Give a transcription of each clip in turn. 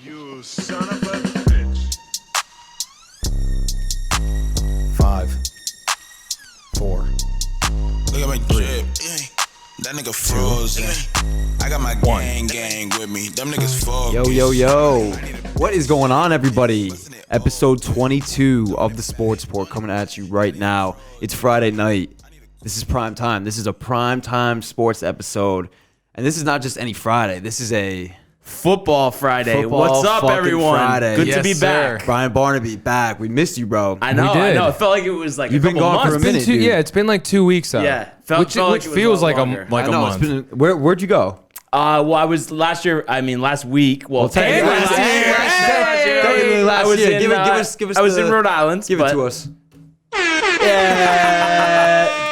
You son of a bitch. 5, 4. Look at my drip. That nigga frozen. I got my gang with me. Them niggas focused. Yo. What is going on, everybody? Episode 22 of the Sports Port coming at you right now. It's Friday night. This is prime time. This is a prime time sports episode. And this is not just any Friday. This is a Football Friday. Football What's up, fucking everyone? Friday. Good to Yes, be sir. back. Brian Barnaby back. We missed you, bro. I know. It felt like it was like You've a been couple gone for months. a minute, dude. Yeah, it's been like 2 weeks out. Yeah, which felt like it was feels a lot like longer. a I know, month. it's been, where'd you go? Well, I was last week. Well, technically technically last I was year. in, Give us I was the- in Rhode Island. Give it to us.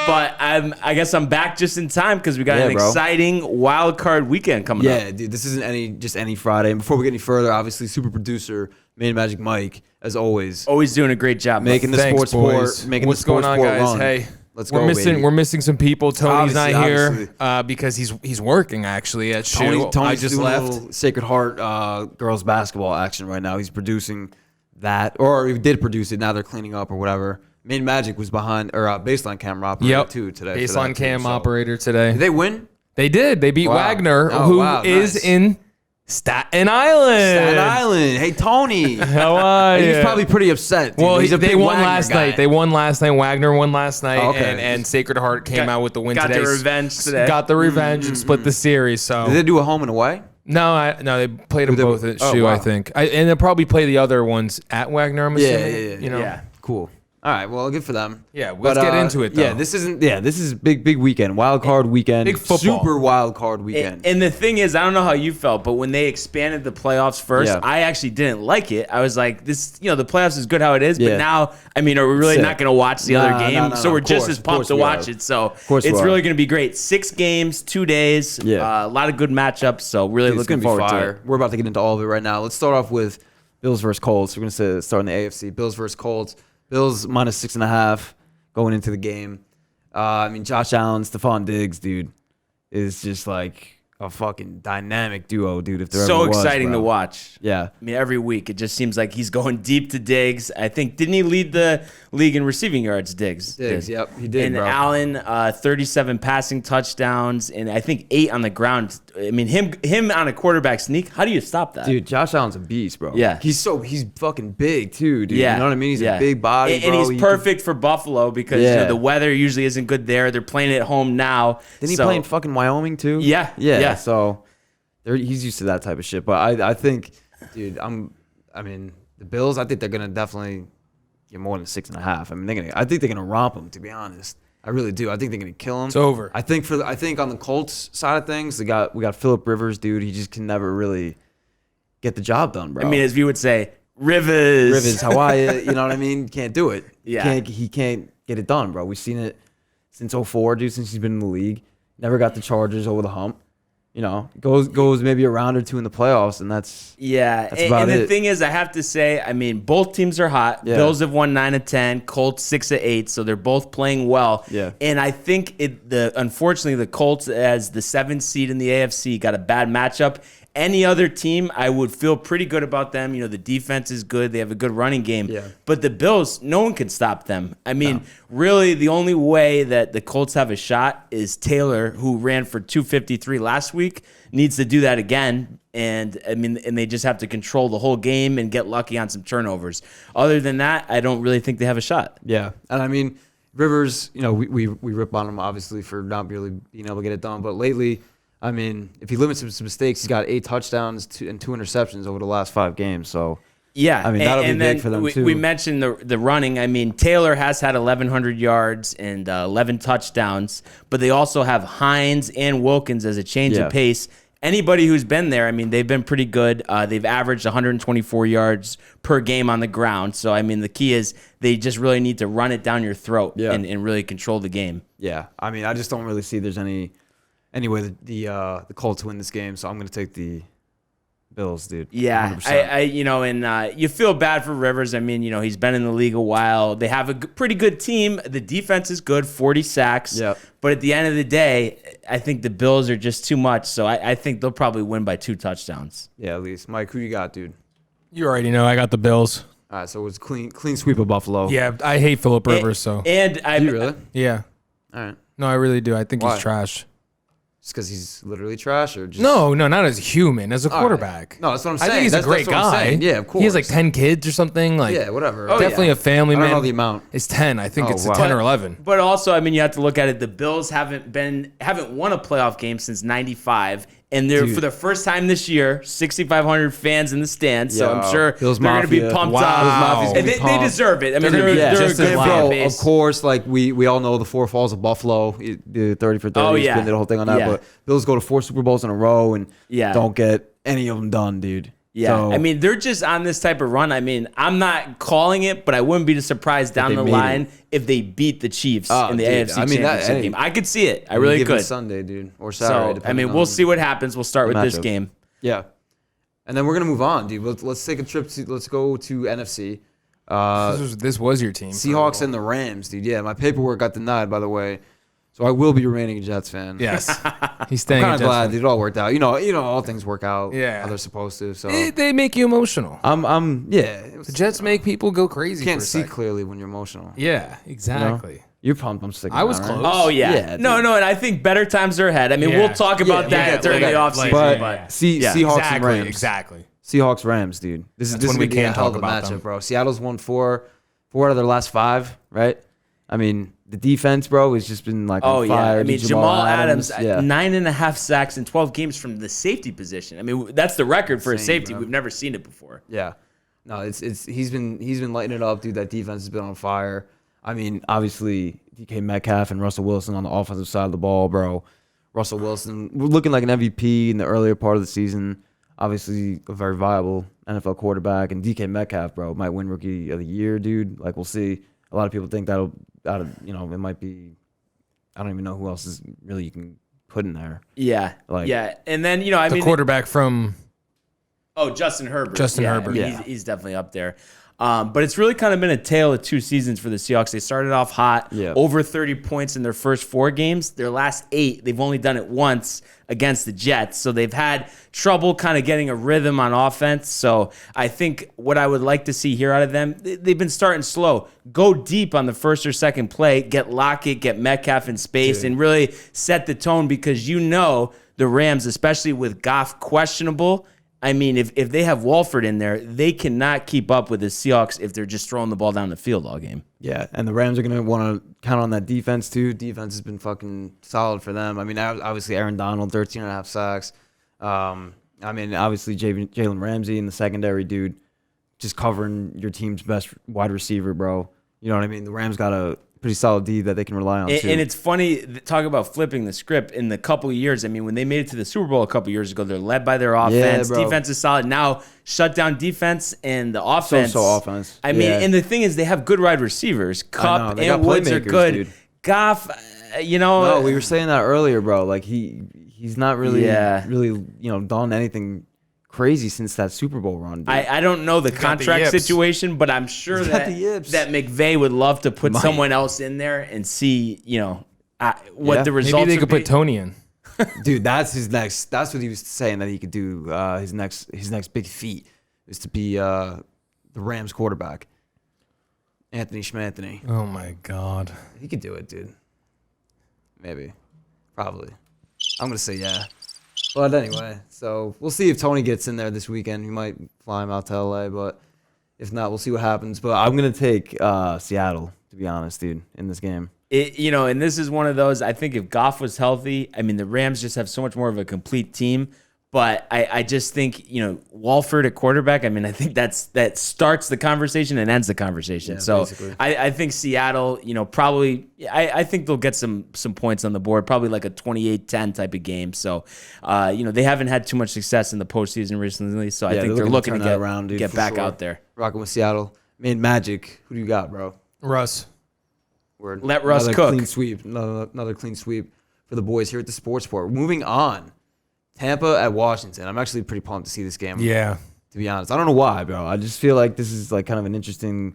But I guess I'm back just in time because we got an bro. exciting wild card weekend coming up. Yeah, dude, this isn't just any Friday. And before we get any further, obviously, super producer, Main Magic Mike, as always, Always doing a great job. making the Thanks, sports boys. port, making What's the sports going on, port guys? run. Hey, Let's we're go, missing baby. we're missing some people. Tony's not Obviously, here because he's working actually at Shoe. Tony's I just doing left. a little Sacred Heart girls basketball action right now. He's producing that, or he did produce it. Now they're cleaning up or whatever. Main Magic was behind, or baseline camera operator too today. for Baseline that cam too, so. operator today. Did they win? They did. They beat Wow. Wagner, Oh, who wow, is nice. in Staten Island. Staten Island. Hey, Tony. How are you? He's probably pretty upset. Dude. Well, He's a they big won Wagner last guy. night. They won last night. Wagner won last night, Oh, okay. and Sacred Heart came out with the win got today. the revenge today. Got the revenge and split the series. So Did they do a home and away? no, they played them They- both at oh, Shoe, wow. I think, and they'll probably play the other ones at Wagner. I'm assuming. Yeah. You know. Yeah. Cool. All right. Well, good for them. Yeah, let's get into it, though. Yeah, this is big weekend. Wild card weekend. Big football. Super wild card weekend. And the thing is, I don't know how you felt, but when they expanded the playoffs first, Yeah. I actually didn't like it. I was like, the playoffs is good how it is, Yeah. but now, are we really Sick. not going to watch the other game? No, So we're of just course, as of pumped course to we watch are. it. So course we it's are. really going to be great. 6 games, 2 days, Yeah. a lot of good matchups. So really It's looking gonna be forward to fire. it. We're about to get into all of it right now. Let's start off with Bills versus Colts. We're gonna start in the AFC. Bills versus Colts. Bills minus 6.5 going into the game. Josh Allen, Stephon Diggs, dude, is just like a fucking dynamic duo, dude. If there So ever was, exciting bro. to watch. Yeah. Every week it just seems like he's going deep to Diggs. I think didn't he lead the league in receiving yards? Diggs. Diggs, yep, he did, And bro. Allen, 37 passing touchdowns, and I think 8 on the ground. Him on a quarterback sneak. How do you stop that? Dude, Josh Allen's a beast, bro. Yeah. He's fucking big too, dude. Yeah, You know what I mean? He's yeah. a big body, and bro. he's He perfect for Buffalo because Yeah. the weather usually isn't good there. They're playing at home now. Didn't he so, play in fucking Wyoming too? Yeah, Yeah. yeah. So he's used to that type of shit. But I think, dude, the Bills, I think they're gonna definitely get more than 6.5. I think they're gonna romp them, to be honest. I really do. I think they're gonna kill them. It's over. I think on the Colts side of things, we got Phillip Rivers, dude. He just can never really get the job done, bro. as you would say, Rivers, Hawaii, you know what I mean? Can't do it. Yeah. He can't get it done, bro. We've seen it since 04, dude, since he's been in the league. Never got the Chargers over the hump. You know, goes maybe a round or two in the playoffs, and that's Yeah, about and the it. thing is, I have to say, both teams are hot. Yeah. Bills have won 9 of 10, Colts 6 of 8, so they're both playing well. Yeah. And I think unfortunately the Colts, as the 7th seed in the AFC, got a bad matchup. Any other team, I would feel pretty good about them. The defense is good. They have a good running game. Yeah. But the Bills, no one can stop them. Really, the only way that the Colts have a shot is Taylor, who ran for 253 last week, needs to do that again. And they just have to control the whole game and get lucky on some turnovers. Other than that, I don't really think they have a shot. yeah. And Rivers, we rip on him obviously for not really being able to get it done, but lately, if he limits his mistakes, he's got 8 touchdowns and 2 interceptions over the last 5 games. So Yeah, that'll be and big then for them we, too. We mentioned the running. Taylor has had 1,100 yards and 11 touchdowns, but they also have Hines and Wilkins as a change Yeah. of pace. Anybody who's been there, they've been pretty good. They've averaged 124 yards per game on the ground. So, the key is they just really need to run it down your throat and really control the game. Yeah, I just don't really see there's any way that the Colts win this game. So I'm going to take the Bills, dude. Yeah, 100%. and you feel bad for Rivers. I mean, he's been in the league a while. They have a pretty good team. The defense is good, 40 sacks. Yep. But at the end of the day, I think the Bills are just too much. So I think they'll probably win by 2 touchdowns. Yeah, at least. Mike, who you got, dude? You already know I got the Bills. All right, so it was clean sweep of Buffalo. Yeah, I hate Phillip Rivers, so. And I Do you really? Yeah. All right. No, I really do. I think Why? he's trash. Just because he's literally trash, or just No, not as a human, as a All right. quarterback. No, that's what I'm saying. I think he's a great that's what I'm guy. saying. Yeah, of course. He has like 10 kids or something. Like, Yeah, whatever. definitely a family I don't man. know the amount. It's 10. I think Oh, it's wow. 10 or 11. But also, I mean, you have to look at it. The Bills haven't won a playoff game since '95, and they're Dude. for the first time this year, 6,500 fans in the stands. So Yo, I'm sure Bills they're going to be Mafia. pumped Wow. up. Bills Mafia's gonna And be they pumped. deserve it. I mean, They're gonna be they're a just good as fan loud. base. Of course, like we all know the 4 falls of Buffalo, the 30 for 30. Oh, yeah. Did the whole thing on that. Yeah. But Bills go to 4 Super Bowls in a row and Yeah. don't get any of them done, dude. Yeah, So, I mean, they're just on this type of run. I mean, I'm not calling it, but I wouldn't be surprised down they the made line it. if they beat the Chiefs Oh, in the dude, AFC I mean, that- Championship hey, game. I could see it. I really given could. Sunday, dude, or Saturday. So, I depending mean, we'll on see what happens. We'll start with this matchup. game. Yeah, and then we're gonna move on, dude. Let's take a trip to. Let's go to NFC. This was your team. Seahawks and the Rams, dude. Yeah, my paperwork got denied, by the way, so I will be remaining a Jets fan. Yes. He's staying I'm at kind of Jets glad fan. dude, it all worked out. You know, all things work out. Yeah. how they're supposed to. So They make you emotional. yeah. The Jets make people go crazy. You can't for a see sec. clearly when you're emotional. Yeah, exactly. You're pumped. I'm sick. I was close. Oh, yeah. Yeah, no, dude. and I think better times are ahead. I mean, Yeah. we'll talk about Yeah, that during the offseason. But But Seahawks Exactly. and Rams. Exactly. Seahawks Rams, dude. This is when we gonna be a can hell talk of a about matchup, them. bro. Seattle's won four out of their last 5, right? I mean, the defense, bro, has just been like Oh on yeah, fire. I mean Dude, Jamal Adams, yeah. 9.5 sacks in 12 games from the safety position. I mean that's the record for a Insane, safety. bro. We've never seen it before. Yeah. No, it's he's been lighting it up, dude. That defense has been on fire. I mean, obviously DK Metcalf and Russell Wilson on the offensive side of the ball, bro. Russell Wilson looking like an MVP in the earlier part of the season. Obviously a very viable NFL quarterback, and DK Metcalf, bro, might win Rookie of the Year, dude. Like we'll see. A lot of people think it might be. I don't even know who else is really you can put in there. Yeah, Like- yeah, and then I The mean, quarterback from Justin Herbert. Justin Yeah, Herbert. I mean, Yeah. he's definitely up there. But it's really kind of been a tale of 2 seasons for the Seahawks. They started off hot, Yeah. over 30 points in their first 4 games. Their last 8, they've only done it once against the Jets. So they've had trouble kind of getting a rhythm on offense. So I think what I would like to see here out of them, they've been starting slow. Go deep on the first or second play, get Lockett, get Metcalf in space, and really set the tone because the Rams, especially with Goff questionable, I mean, if they have Walford in there, they cannot keep up with the Seahawks if they're just throwing the ball down the field all game. Yeah, and the Rams are going to want to count on that defense, too. Defense has been fucking solid for them. I mean, obviously, Aaron Donald, 13.5 sacks. I mean, obviously, Jalen Ramsey in the secondary, dude, just covering your team's best wide receiver, bro. You know what I mean? The Rams got a pretty solid D that they can rely on, too. And it's funny, talk about flipping the script. In the couple of years, I mean, when they made it to the Super Bowl a couple of years ago, they're led by their offense. bro. Defense is solid. Now, shut down defense and the offense. So offense. I mean, Yeah. and the thing is, they have good wide receivers. know, Kupp they and got Woods are playmakers, good. dude. Goff, No, we were saying that earlier, bro. Like, he's not really, Yeah. done anything crazy since that Super Bowl run, dude. I don't know the got the contract yips. situation, but I'm sure He's got that the yips. that McVay would love to put Might. someone else in there and see, what Yeah. the Maybe results maybe they would could be. put Tony in. Dude, that's his next. That's what he was saying that he could do. His next big feat is to be the Rams quarterback, Anthony Schmanthony. Oh my God. He could do it, dude. Maybe, probably. I'm gonna say yeah. But anyway, so we'll see if Tony gets in there this weekend. He might fly him out to LA, but if not, we'll see what happens. But I'm gonna take Seattle, to be honest, dude, in this game. And this is one of those, I think if Goff was healthy, I mean, the Rams just have so much more of a complete team. But I just think, Walford at quarterback, I mean, I think that starts the conversation and ends the conversation. Yeah, so basically. I think Seattle, probably, I think they'll get some points on the board, probably like a 28-10 type of game. So, they haven't had too much success in the postseason recently. So I Yeah, think they're looking to turn that around, dude, get for back sure. out there. Rocking with Seattle. Man, Magic. Who do you got, bro? Russ. Word. Let Russ Another cook. Clean sweep. Another clean sweep for the boys here at the Sports Port. Moving on Tampa at Washington. I'm actually pretty pumped to see this game. Yeah. To be honest, I don't know why, bro. I just feel like this is like kind of an interesting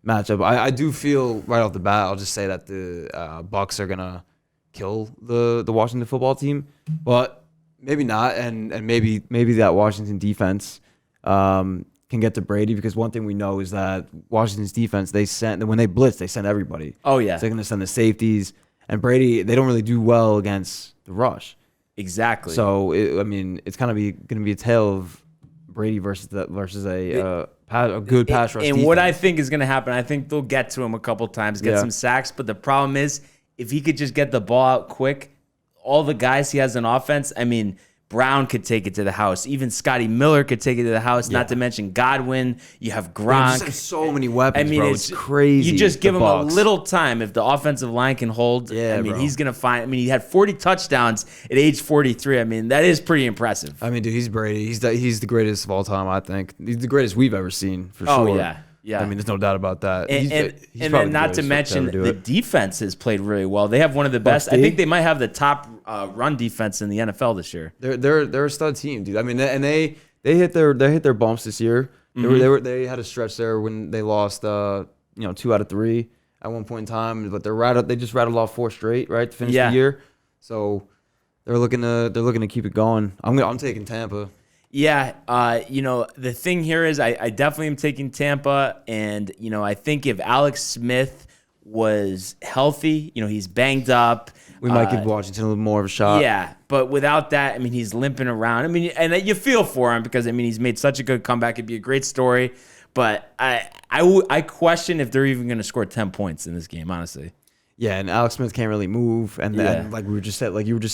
matchup. I do feel right off the bat, I'll just say that the Bucks are gonna kill the Washington football team, but maybe not, and maybe that Washington defense can get to Brady, because one thing we know is that Washington's defense, when they blitz, they send everybody. Oh yeah, so they're gonna send the safeties, and Brady, they don't really do well against the rush. exactly. So it's kind of gonna be a tale of Brady versus a good pass rush. And defense. what I think is going to happen, I think they'll get to him a couple times, get some sacks. But the problem is, if he could just get the ball out quick, all the guys he has on offense, I mean, Brown could take it to the house. Even Scotty Miller could take it to the house. Not to mention Godwin. You have Gronk. Just have so many weapons, I mean, bro. It's crazy. You just give him Bucks. a little time. If the offensive line can hold, Yeah, I mean, bro. he's going to find. I mean, he had 40 touchdowns at age 43. I mean, that is pretty impressive. I mean, dude, he's Brady. He's the greatest of all time. I think he's the greatest we've ever seen for Oh, sure. yeah. Yeah. I mean, there's no doubt about that. And He's then probably not the to greatest mention, ever do the it. defense has played really well. They have one of the best. I think they might have the top run defense in the NFL this year. They're a stud team, dude. I mean, and they hit their bumps this year. They had a stretch there when they lost 2 out of 3 at one point in time, but they just rattled off 4 straight, right, to finish the year. So they're looking to keep it going. I'm taking Tampa. Yeah, the thing here is I definitely am taking Tampa, and I think if Alex Smith was healthy, he's banged up. We might give Washington a little more of a shot. Yeah, but without that, I mean, he's limping around. I mean, and you feel for him because, I mean, he's made such a good comeback. It'd be a great story, but I question if they're even going to score 10 points in this game, honestly. Yeah, and Alex Smith can't really move, and then like you were just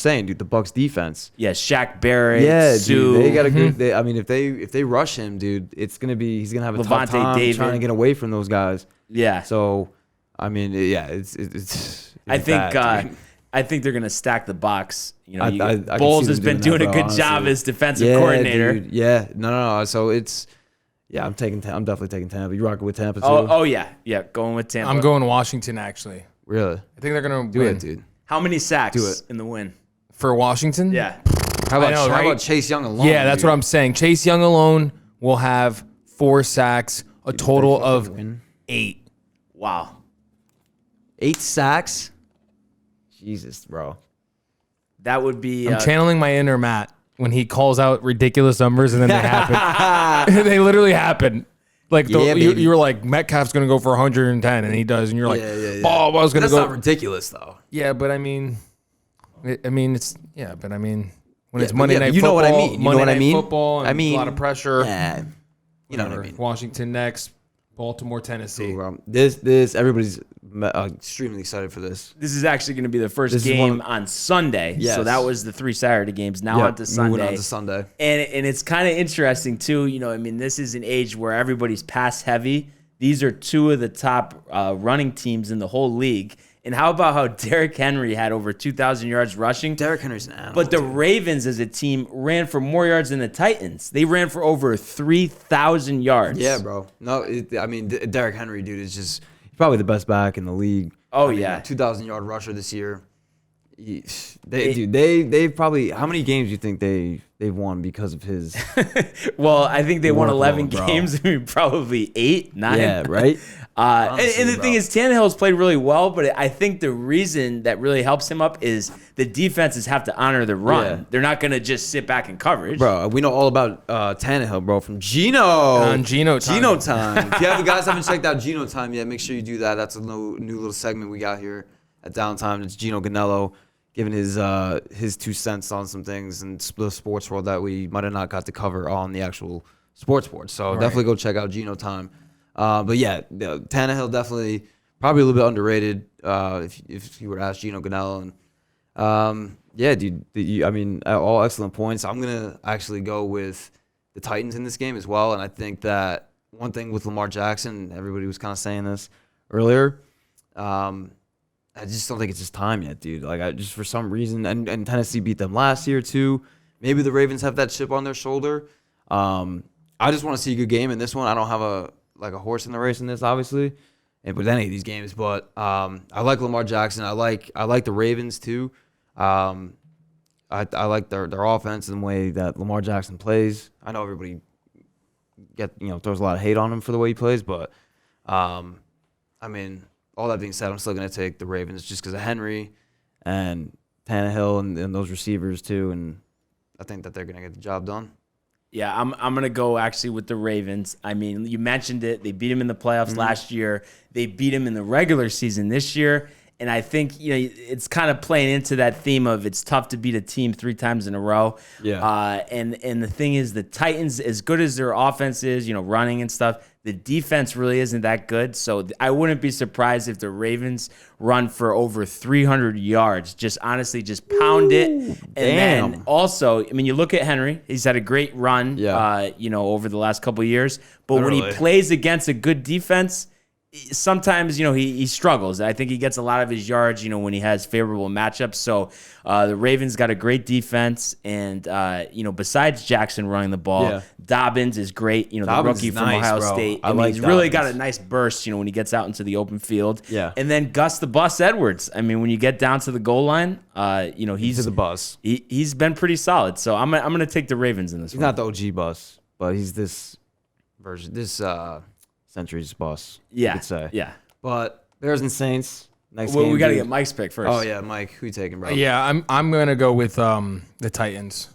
saying, dude, the Bucks defense. Yeah, Shaq Barrett, Yeah, Sue. dude, they got a good. I mean, if they rush him, dude, he's gonna have a tough Levante time David. trying to get away from those guys. Yeah. So, I mean, yeah, it's I think bad, dude. I think they're gonna stack the box. I can Bowles see has them been doing that, a bro, good job honestly. as defensive coordinator. Dude, yeah, no. So I'm definitely taking Tampa. You rocking with Tampa too? Oh yeah, going with Tampa. I'm going Washington, actually. Really? I think they're going to Do win. it, dude. How many sacks Do it. in the win? For Washington? Yeah. How I know, how right? about Chase Young alone? Yeah, that's dude? what I'm saying. Chase Young alone will have 4 sacks, a total of Win. 8. Wow. 8 sacks. Jesus, bro. That would be. I'm channeling my inner Matt when he calls out ridiculous numbers and then they happen. They literally happen. Like Yeah, you baby. were like, Metcalf's going to go for 110, and he does, and you're like, Yeah. oh, I was going to That's go. not ridiculous though. Yeah, but I mean, when it's Yeah, Monday but night you know football, what I mean. You know Monday what I night mean? football, and I mean, a lot of pressure. Yeah. You know what I Whatever. mean. Washington next, Baltimore, Tennessee. This everybody's extremely excited for this. This is actually going to be the first This is game one- on Sunday. Yes. So that was the 3 Saturday games. Now on to Sunday. Moving on to Sunday. And it's kind of interesting too. I mean, this is an age where everybody's pass heavy. These are 2 of the top running teams in the whole league. And how about how Derrick Henry had over 2,000 yards rushing? Derrick Henry's an animal. But the Ravens as a team ran for more yards than the Titans. They ran for over 3,000 yards. Yeah, bro. No, I mean, Derrick Henry, dude, is just he's probably the best back in the league. Oh, I mean, yeah. 2,000-yard rusher this year. They've probably, how many games do you think they've won because of his? Well, I think they won Workload, 11 bro. games. I mean, probably 8, 9. Yeah, right. And the bro. thing is, Tannehill's played really well, but I think the reason that really helps him up is the defenses have to honor the run. Yeah. They're not going to just sit back in coverage. Bro, we know all about Tannehill, bro, from Gino. On Gino time. Gino time. If you guys haven't checked out Gino time yet, make sure you do that. That's a new little segment we got here at Downtime. It's Gino Ganello giving his 2 cents on some things in the sports world that we might have not got to cover on the actual sports board. So definitely go check out Gino time. But yeah, Tannehill definitely probably a little bit underrated if you were to ask Gino Ganello. And yeah, dude, I mean, all excellent points. I'm gonna actually go with the Titans in this game as well. And I think that one thing with Lamar Jackson, everybody was kind of saying this earlier. I just don't think it's his time yet, dude. Like, I just for some reason, and Tennessee beat them last year too. Maybe the Ravens have that chip on their shoulder. I just want to see a good game in this one. I don't have a horse in the race in this, obviously, and with any of these games. But I like Lamar Jackson. I like the Ravens too. I like their offense and the way that Lamar Jackson plays. I know everybody throws a lot of hate on him for the way he plays, but I mean, all that being said, I'm still gonna take the Ravens just because of Henry and Tannehill and those receivers too, and I think that they're gonna get the job done. Yeah, I'm going to go actually with the Ravens. I mean, you mentioned it. They beat him in the playoffs last year. They beat him in the regular season this year. And I think it's kind of playing into that theme of it's tough to beat a team 3 times in a row. Yeah. And the thing is, the Titans, as good as their offense is, running and stuff, the defense really isn't that good. So I wouldn't be surprised if the Ravens run for over 300 yards. Just honestly, just pound it. And then also, I mean, you look at Henry. He's had a great run, over the last couple of years. But when he plays against a good defense, sometimes, he struggles. I think he gets a lot of his yards, when he has favorable matchups. So the Ravens got a great defense. And, besides Jackson running the ball, Dobbins is great. The rookie from Ohio State. I mean, he's really got a nice burst, when he gets out into the open field. Yeah. And then Gus the Bus Edwards. I mean, when you get down to the goal line, he's the bus. He's been pretty solid. So I'm gonna take the Ravens in this one. He's not the OG bus, but he's this version, century's boss, you could say. Yeah. But Bears and Saints, next Well, game. we got to dude. get Mike's pick first. Oh, yeah, Mike. Who you taking, bro? Yeah, I'm gonna go with the Titans.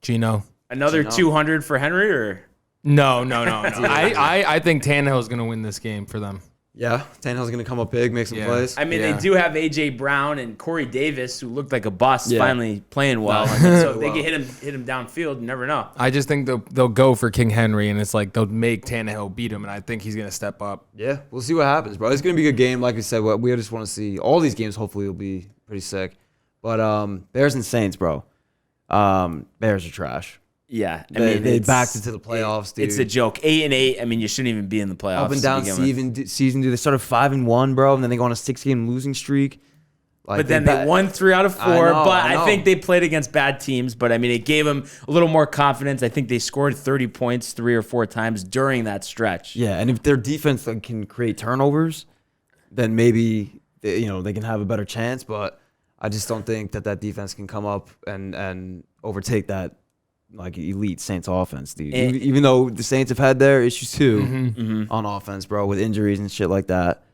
Gino. Another 200 for Henry, or? No. I think Tannehill's gonna win this game for them. Yeah, Tannehill's going to come up big, make some plays. I mean, Yeah. they do have A.J. Brown and Corey Davis, who looked like a bust, Yeah. finally playing well. So if they can hit him downfield, you never know. I just think they'll go for King Henry, and it's like they'll make Tannehill beat him, and I think he's gonna step up. Yeah, we'll see what happens, bro. It's going to be a good game. Like we said, we just want to see all these games. Hopefully, will be pretty sick. But Bears and Saints, bro. Bears are trash. Yeah, They backed into the playoffs, dude. It's a joke. 8-8. I mean, you shouldn't even be in the playoffs. Up and down season, dude. They started 5-1, bro, and then they go on a 6-game losing streak. Like, But then they won 3 out of 4. I know. I think they played against bad teams. But I mean, it gave them a little more confidence. I think they scored 30 points 3 or 4 times during that stretch. Yeah, and if their defense can create turnovers, then maybe they can have a better chance. But I just don't think that defense can come up and overtake that like elite Saints offense, dude. Even though the Saints have had their issues too on offense, bro, with injuries and shit like that.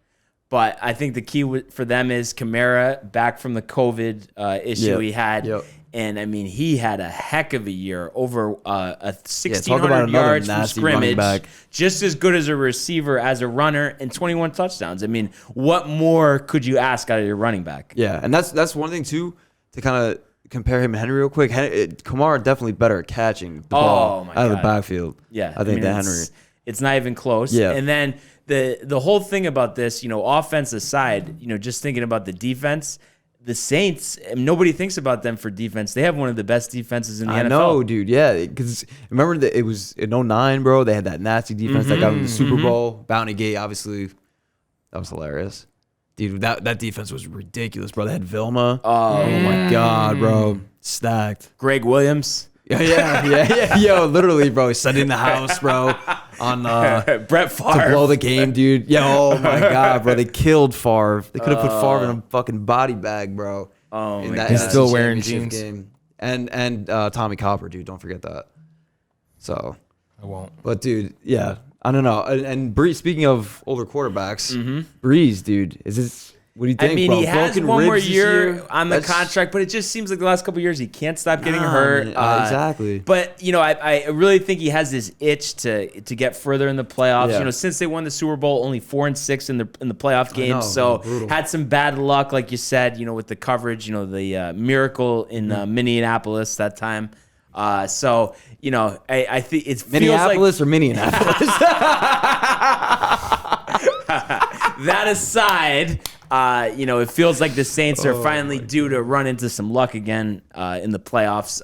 But I think the key for them is Kamara back from the COVID issue he had. Yep. And, I mean, he had a heck of a year, over 1,600 talk about another yards from nasty running scrimmage, back. just as good as a receiver, as a runner, and 21 touchdowns. I mean, what more could you ask out of your running back? Yeah, and that's one thing too, to kind of compare him and Henry real quick. Kamara definitely better at catching the ball out of the backfield. Yeah, I think that Henry. It's not even close. Yeah. And then the whole thing about this, offense aside, just thinking about the defense, the Saints, nobody thinks about them for defense. They have one of the best defenses in the NFL. I know, dude. Yeah, because remember that it was in 2009, bro. They had that nasty defense that got them the Super Bowl. Bounty Gate, obviously, that was hilarious. Dude, that defense was ridiculous, bro. They had Vilma. Oh my God, bro. Stacked. Greg Williams. Yeah. Yo, literally, bro. Setting the house, bro. On Brett Favre. to blow the game, dude. Yeah, oh my God, bro. They killed Favre. They could have put Favre in a fucking body bag, bro. Oh, in my that God. He's still wearing championship jeans. game. And Tommy Copper, dude. Don't forget that. So, I won't. but dude, yeah. I don't know. And Breeze, speaking of older quarterbacks, Breeze, dude, is this? What do you think? I mean, bro? he has Broken one more ribs this year on the That's- contract, but it just seems like the last couple of years he can't stop getting Nah, hurt. man, exactly. But I really think he has this itch to get further in the playoffs. Yeah. Since they won the Super Bowl, only 4-6 in the playoff games. know, So brutal. had some bad luck, like you said. With the coverage. The miracle in Minneapolis that time. I think it feels like Minneapolis or Minneapolis? that aside, it feels like the Saints are finally due to run into some luck again in the playoffs.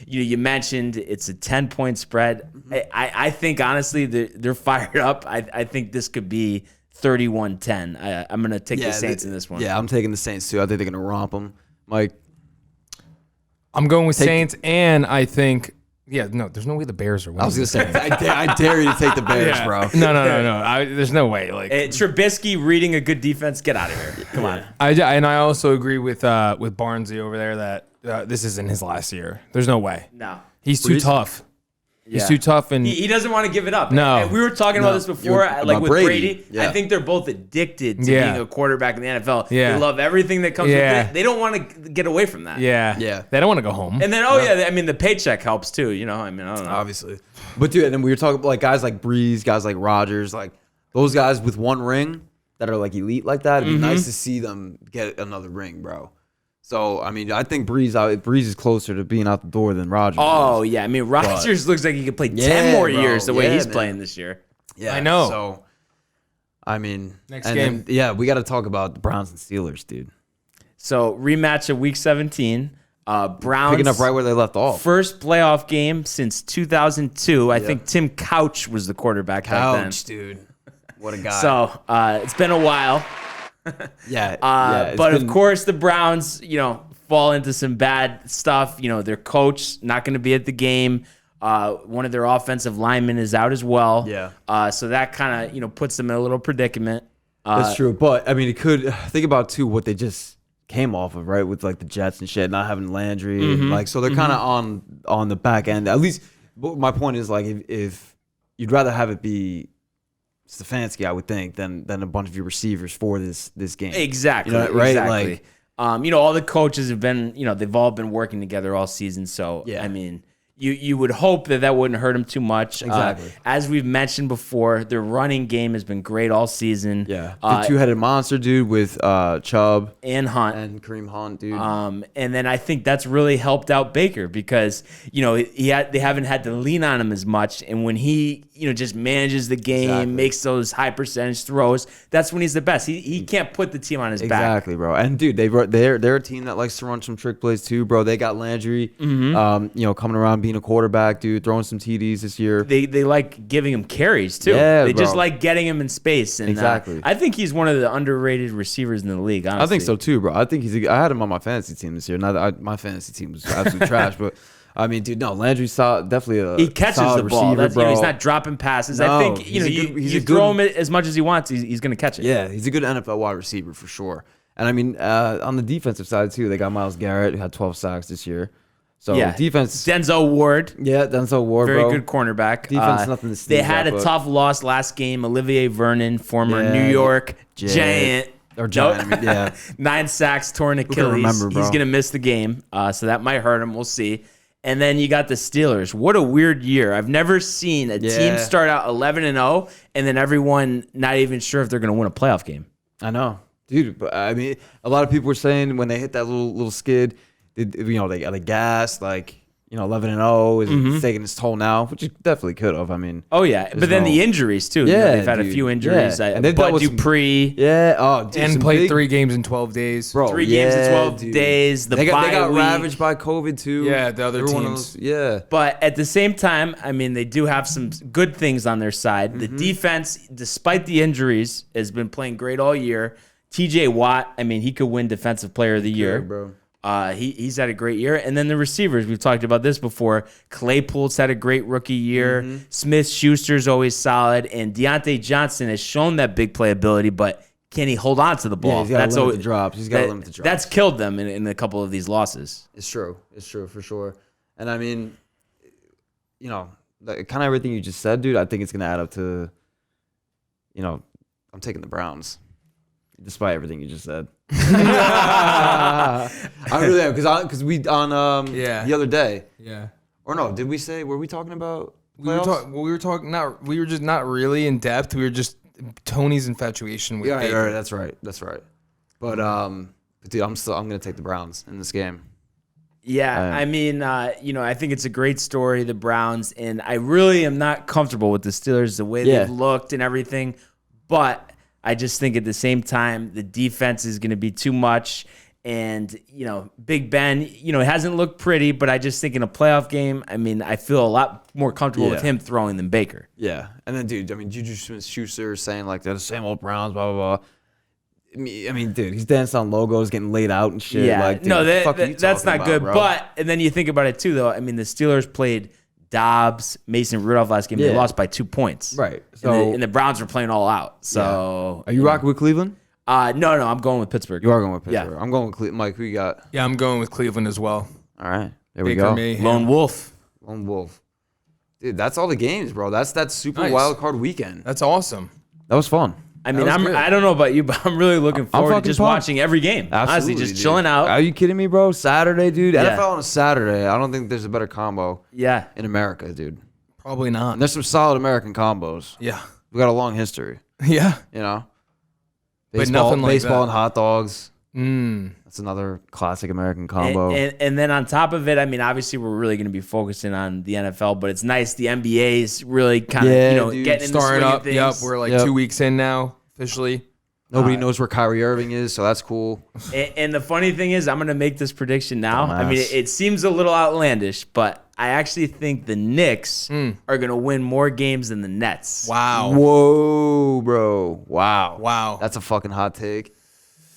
You mentioned it's a 10-point spread. I think, honestly, they're fired up. I think this could be 31-10. I'm going to take the Saints in this one. Yeah, I'm taking the Saints, too. I think they're going to romp them. Mike? I'm going with Saints, and I think, there's no way the Bears are winning. I was going to say, I dare you to take the Bears, bro. No. There's no way. Like Trubisky reading a good defense, get out of here. Come on. I also agree with Barnesy over there that this isn't his last year. There's no way. No. He's too tough. He's too tough, and he doesn't want to give it up. No. And we were talking about this before, like about with Brady. Yeah. I think they're both addicted to Yeah. being a quarterback in the NFL. Yeah. They love everything that comes Yeah. with it. They don't want to get away from that. yeah, they don't want to go home. And then, I mean, the paycheck helps too. You know, I mean, I don't know. Obviously. But dude, and then we were talking about like guys like Breeze, guys like Rodgers, like those guys with one ring that are like elite like that. It'd be nice to see them get another ring, bro. So I mean, I think Breeze is closer to being out the door than Rodgers. Oh, yeah. I mean, Rodgers looks like he could play 10 more years the way he's playing this year. Yeah, I know. So I mean, Next game. We got to talk about the Browns and Steelers, dude. So, rematch of Week 17. Browns Picking up right where they left off. first playoff game since 2002. I think Tim Couch was the quarterback back then. Couch, dude. What a guy. So, it's been a while. But of course, the Browns, fall into some bad stuff. Their coach not going to be at the game. One of their offensive linemen is out as well. Yeah. So that kind of puts them in a little predicament. That's true. But I mean, it could think about too what they just came off of, right? With like the Jets and shit, not having Landry, and, like so they're kind of on the back end. At least, but my point is like if you'd rather have it be Stefanski, I would think, than a bunch of your receivers for this game. Exactly. Right? Exactly. Like, all the coaches have been, they've all been working together all season. So, Yeah. I mean, you would hope that wouldn't hurt them too much. Exactly. As we've mentioned before, their running game has been great all season. yeah, the two-headed monster, dude, with Chubb And Hunt. and Kareem Hunt, dude. And then I think that's really helped out Baker because, they haven't had to lean on him as much. And when he, just manages the game, Exactly. makes those high percentage throws, that's when he's the best. He can't put the team on his back. Exactly, bro. And dude, they're a team that likes to run some trick plays too, bro. They got Landry, coming around being a quarterback, dude, throwing some TDs this year. They like giving him carries too. Yeah, they just bro. like getting him in space. And Exactly. I think he's one of the underrated receivers in the league. Honestly, I think so too, bro. I think I had him on my fantasy team this year. Not that my fantasy team was absolute trash, but I mean, dude, no, Landry's definitely a He catches solid the ball. receiver, That's, bro. he's not dropping passes. No, I think he's a good- he's you a good- throw him as much as he wants, he's going to catch it. Yeah, he's a good NFL wide receiver for sure. And I mean, on the defensive side too, they got Myles Garrett, who had 12 sacks this year. So defense, Denzel Ward. yeah, Denzel Ward, Very bro. good cornerback. Defense, nothing to They sneeze had at, a but- tough loss last game. Olivier Vernon, former Yeah, New York Giant. Or Giant, I mean, yeah. 9 sacks, torn Achilles. remember, bro? He's going to miss the game, so that might hurt him. We'll see. And then you got the Steelers. What a weird year. I've never seen a team start out 11-0 and then everyone not even sure if they're going to win a playoff game. I know, dude. But I mean, a lot of people were saying when they hit that little skid, they got a gas, like 11-0 is taking its toll now, which it definitely could have. I mean, Oh, yeah. But then no- the injuries, too. Yeah, They've had a dude. few injuries. Yeah. And they've dealt Bud with some- Dupree. yeah. Oh, dude, and some played big- 3 games in 12 days. bro. 3 games in 12 dude. days. The They bye got week. ravaged by COVID too. Yeah, the other They were one of teams. those- yeah. But at the same time, I mean, they do have some good things on their side. Mm-hmm. The defense, despite the injuries, has been playing great all year. TJ Watt, I mean, he could win Defensive Player of the Year. bro. He's had a great year. And then the receivers, we've talked about this before. Claypool's had a great rookie year. Mm-hmm. Smith-Schuster's always solid. And Deontay Johnson has shown that big playability, but can he hold on to the ball? Yeah, he's got to limit always- the drops. He's got to limit the drops. That's killed them in a couple of these losses. It's true. It's true for sure. And I mean, kind of everything you just said, dude. I think it's gonna add up to, I'm taking the Browns, despite everything you just said. I really am because we on the other day, Yeah. or no? Did we say were we talking about We were playoffs? talking. We were just not really in depth. We were just Tony's infatuation with Yeah, Baker. right, that's right. That's right. But dude, I'm gonna take the Browns in this game. Yeah, I mean, I think it's a great story, the Browns, and I really am not comfortable with the Steelers, the way they've looked and everything, but I just think at the same time, the defense is going to be too much, and, Big Ben, it hasn't looked pretty, but I just think in a playoff game, I mean, I feel a lot more comfortable with him throwing than Baker. Yeah, and then dude, I mean, Juju Smith-Schuster saying like they're the same old Browns, blah blah blah. I mean, dude, he's dancing on logos, getting laid out and shit. Yeah, like, dude, no, what the fuck are you that's talking not good. about, bro? But and then you think about it too, though. I mean, the Steelers played Dobbs, Mason Rudolph last game. They Yeah. lost by 2 points. Right. So and the Browns were playing all out. So Are you rocking with Cleveland? No, I'm going with Pittsburgh. You are going with Yeah. Pittsburgh. I'm going with Cleveland. Mike, who you got? Yeah, I'm going with Cleveland as well. All right. There we Baker go. Mayhem. Lone Wolf. Lone Wolf. Dude, that's all the games, bro. That's that super Nice. wild card weekend. That's awesome. That was fun. I mean, was good. I don't know about you, but I'm really looking forward to fucking just pumped. watching every game. Absolutely, Honestly, just dude. chilling out. Are you kidding me, bro? Saturday, dude. Yeah. NFL on a Saturday. I don't think there's a better combo Yeah. in America, dude. Probably not. And there's some solid American combos. Yeah. We got a long history, Yeah. you know? But Baseball, nothing like baseball that. and hot dogs. Mm. That's another classic American combo. And then on top of it, I mean, obviously we're really going to be focusing on the NFL, but it's nice the NBA's really kind of Yeah, you know dude. getting in the Starting swing up. of things. Yep. We're like Yep. 2 weeks in now, officially. Nobody knows where Kyrie Irving is, so that's cool. And the funny thing is, I'm going to make this prediction now. I mean, Dumbass. it seems a little outlandish, but I actually think the Knicks are going to win more games than the Nets. Wow. Whoa, bro. Wow. Wow. That's a fucking hot take.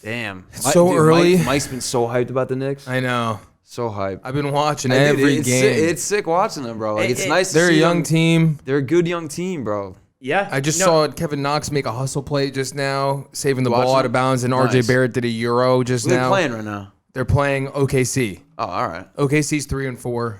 Damn. so early. Mike's been so hyped about the Knicks. I know. So hyped. I've been watching And dude, every it's game. It's sick watching them, bro. Like, it's nice to They're a see young them. team. They're a good young team, bro. Yeah. I just saw Kevin Knox make a hustle play just now, saving the Watch ball it? out of bounds, and Nice. RJ Barrett did a Euro just Who are they now. playing right now? They're playing OKC. Oh, all right. OKC's 3-4.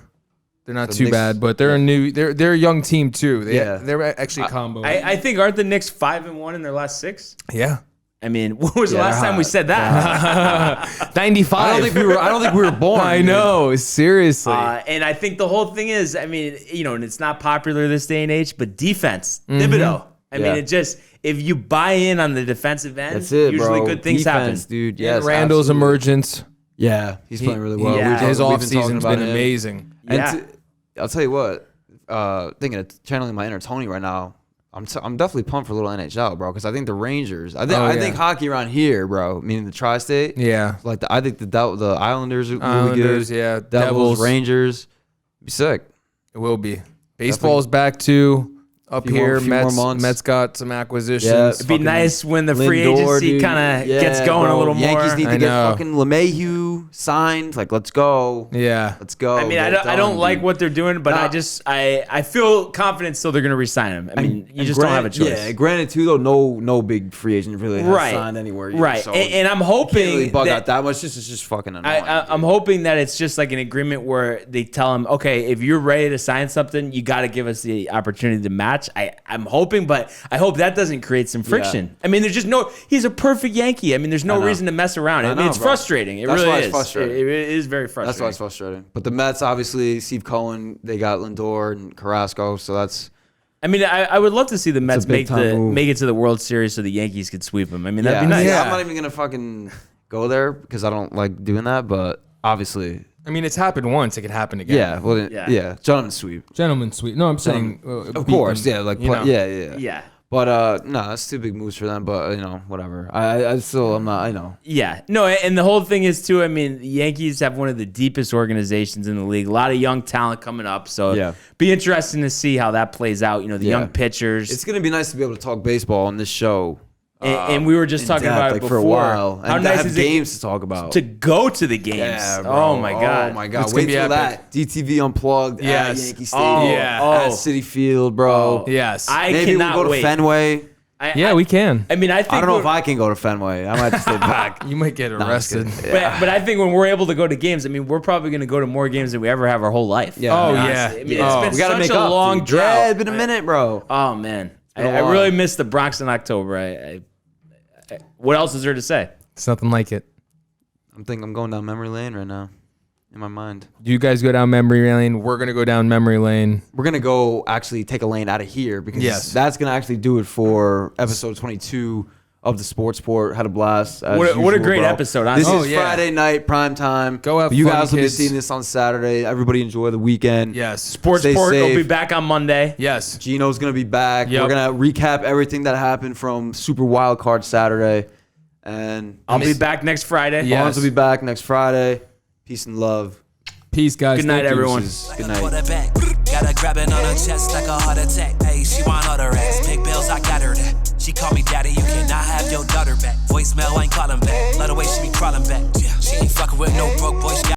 They're not The too Knicks- bad, but they're a new. They're a young team too. Yeah. They're actually a combo. I think aren't the Knicks 5-1 in their last 6? yeah. I mean, when was the Yeah, last they're time we hot. said that? 95. I don't think we were born. I dude. know. Seriously. And I think the whole thing is, I mean, you know, and it's not popular this day and age, but defense, Thibodeau. I Yeah. mean, it just, if you buy in on the defensive end, That's it, usually bro. good things Defense, happen. dude. Yeah, Yes, Randall's absolutely. emergence. Yeah, he's playing really well. Yeah. His We've been offseason's talking about been him. amazing. And Yeah. I'll tell you what. Thinking of channeling my inner Tony right now. I'm definitely pumped for a little NHL, bro, because I think the Rangers. I think hockey around here, bro, meaning the tri-state. Yeah. Like I think the Islanders are really Islanders, good. yeah. Devils, Devils. Rangers, be sick. It will be. Baseball's back too. Up Few more- here, few more Mets. months. Mets got some acquisitions. Yeah, It'd be fucking nice when the free Lindor, agency dude. kind of Yeah, gets going bro. a little more. Yankees need I to get know. fucking LeMahieu signed. Like, let's go. Yeah. Let's go. I mean, I Get don't done, like dude. what they're doing, but Nah. I feel confident still they're going to resign him. I mean, you And just don't have a choice. Yeah, granted too though, no big free agent really has Right. signed anywhere yet. Right. So And I'm can't hoping really bug that, out that much. It's just fucking annoying. I'm hoping that it's just like an agreement where they tell him, okay, if you're ready to sign something, you got to give us the opportunity to match. I'm hoping, but I hope that doesn't create some friction. I mean, there's just he's a perfect Yankee. I mean, there's no know. reason to mess around. I mean, know, it's bro. frustrating. It That's really why is. it's frustrating. It is very frustrating. That's why it's frustrating. But the Mets, obviously, Steve Cohen, they got Lindor and Carrasco, so that's I mean, I would love to see the Mets big time move. make it to the World Series so the Yankees could sweep them. I mean, that'd be nice. Yeah, I'm not even gonna fucking go there because I don't like doing that. But obviously, I mean, it's happened once. It could happen again. yeah. Well, Yeah. yeah, gentleman sweep. Gentleman sweep. No, I'm saying. Of course, yeah, like you know. yeah. Yeah. But no, that's two big moves for them. But whatever. I still, I'm not. I know. Yeah. No, and the whole thing is, too, I mean, the Yankees have one of the deepest organizations in the league. A lot of young talent coming up. So Yeah. be interesting to see how that plays out. You know, the Yeah. young pitchers. It's gonna be nice to be able to talk baseball on this show. And we were just in talking depth, about it like, before. for a while. How And nice have is it games to talk about. to go to the games? Yeah, bro. Oh, my God. Oh my God! It's Wait gonna be till epic. that DTV Unplugged at Yes. Yankee Stadium, Oh, yeah. at City Field, bro. Yes. I Maybe cannot we'll go to wait. Fenway. yeah, we can. I mean, I think I don't know we're- if I can go to Fenway. I might have to stay back. You might get No, I'm just arrested. kidding. Yeah. But I think when we're able to go to games, I mean, we're probably going to go to more games than we ever have our whole life. Yeah. Oh, Honestly. yeah. I mean, Oh. it's We been gotta such make a up, long dude. drought. Yeah, it's been a minute, bro. Oh, man. been a I while. really missed the Bronx in October. What else is there to say? It's nothing like it. I'm thinking I'm going down memory lane right now, in my mind. Do you guys go down memory lane? We're gonna go down memory lane. We're gonna go actually take a lane out of here because Yes. that's gonna actually do it for episode 22 of the Sports Port. Had a blast. as What a usual, great bro. episode, This honestly. Oh, is yeah. Friday night prime time. Go have You fun, guys will be kids. seeing this on Saturday. Everybody enjoy the weekend. Yes. Sports Stay Port will safe. be back on Monday. Yes. Gino's gonna be back. Yep. We're gonna recap everything that happened from Super Wild Card Saturday, and I'll be back next Friday. Yeah. Barnes will be back next Friday. Peace and love. Peace, guys. Good night, Thank you. everyone. Good night. Quarterback. Gotta grab it on her chest like a heart attack. Hey, she want all her ass. Big bills, I got her that. She call me daddy, you cannot have your daughter back. Voicemail, I ain't calling back. Love the way she be crawling back. Yeah, she ain't fucking with no broke boy. She got